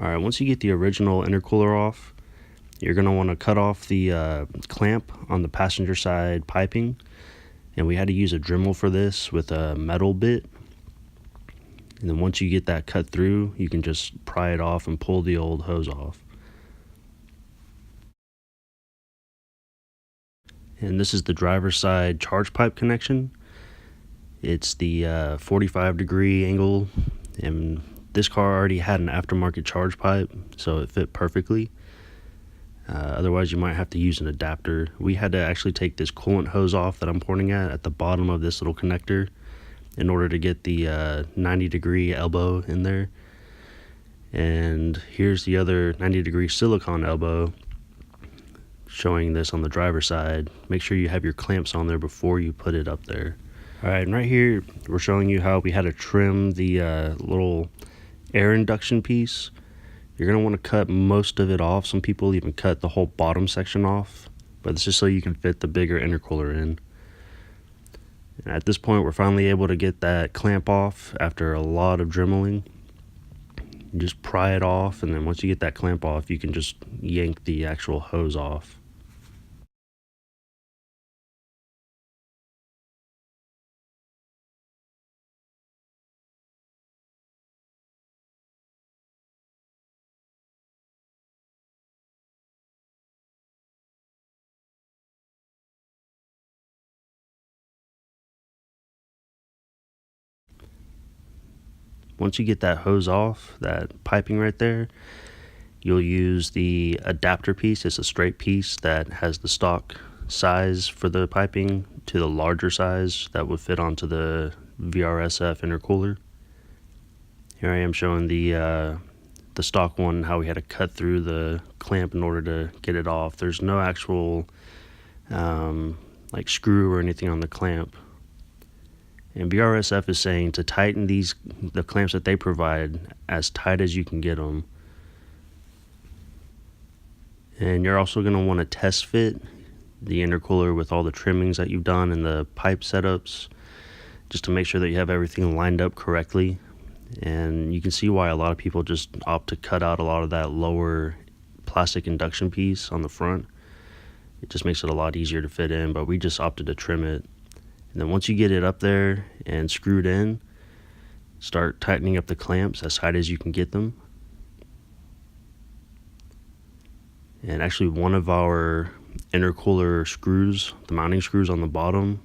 Alright, once you get the original intercooler off, you're going to want to cut off the clamp on the passenger side piping. And we had to use a dremel for this with a metal bit. And then once you get that cut through, you can just pry it off and pull the old hose off. And this is the driver's side charge pipe connection. It's the 45-degree angle, and this car already had an aftermarket charge pipe, so it fit perfectly. Otherwise, you might have to use an adapter. We had to actually take this coolant hose off that I'm pointing at the bottom of this little connector in order to get the 90-degree elbow in there. And here's the other 90-degree silicone elbow showing this on the driver's side. Make sure you have your clamps on there before you put it up there. Alright, and right here we're showing you how we had to trim the little air induction piece. You're going to want to cut most of it off. Some people even cut the whole bottom section off, but it's just so you can fit the bigger intercooler in. And at this point, we're finally able to get that clamp off after a lot of dremeling. You just pry it off, and then once you get that clamp off, you can just yank the actual hose off. Once you get that hose off, that piping right there, you'll use the adapter piece. It's a straight piece that has the stock size for the piping to the larger size that would fit onto the VRSF intercooler. Here I am showing the stock one, how we had to cut through the clamp in order to get it off. There's no actual like screw or anything on the clamp. And VRSF is saying to tighten the clamps that they provide as tight as you can get them. And you're also going to want to test fit the intercooler with all the trimmings that you've done and the pipe setups, just to make sure that you have everything lined up correctly. And you can see why a lot of people just opt to cut out a lot of that lower plastic induction piece on the front. It just makes it a lot easier to fit in, but we just opted to trim it. And then once you get it up there and screwed in, start tightening up the clamps as tight as you can get them. And actually one of our intercooler screws, the mounting screws on the bottom,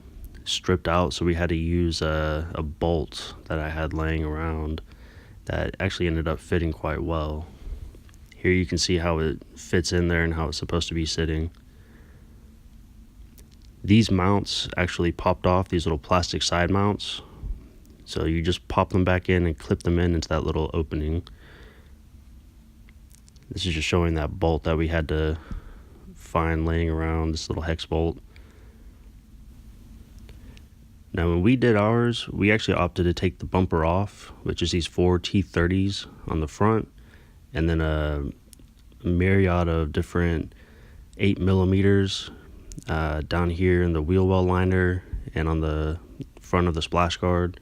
stripped out, so we had to use a bolt that I had laying around that actually ended up fitting quite well. Here you can see how it fits in there and how it's supposed to be sitting. These mounts actually popped off, these little plastic side mounts. So you just pop them back in and clip them into that little opening. This is just showing that bolt that we had to find laying around, this little hex bolt. Now when we did ours, we actually opted to take the bumper off, which is these 4 T30s on the front, and then a myriad of different 8mm down here in the wheel well liner and on the front of the splash guard.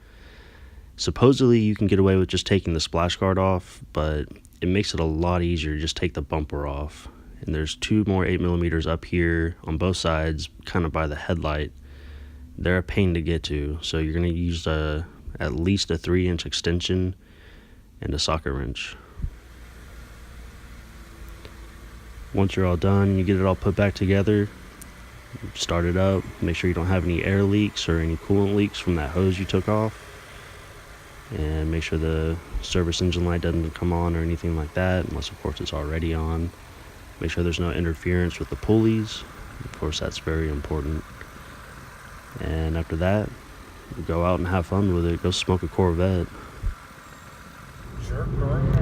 Supposedly you can get away with just taking the splash guard off, but it makes it a lot easier to just take the bumper off. And there's 2 more 8mm up here on both sides, kind of by the headlight. They're a pain to get to, so you're going to use at least a 3-inch extension and a socket wrench. Once you're all done, you get it all put back together, start it up, make sure you don't have any air leaks or any coolant leaks from that hose you took off, and make sure the service engine light doesn't come on or anything like that, unless of course it's already on. Make sure there's no interference with the pulleys. Of course, that's very important. And after that, go out and have fun with it. Go smoke a Corvette. Sure, correct.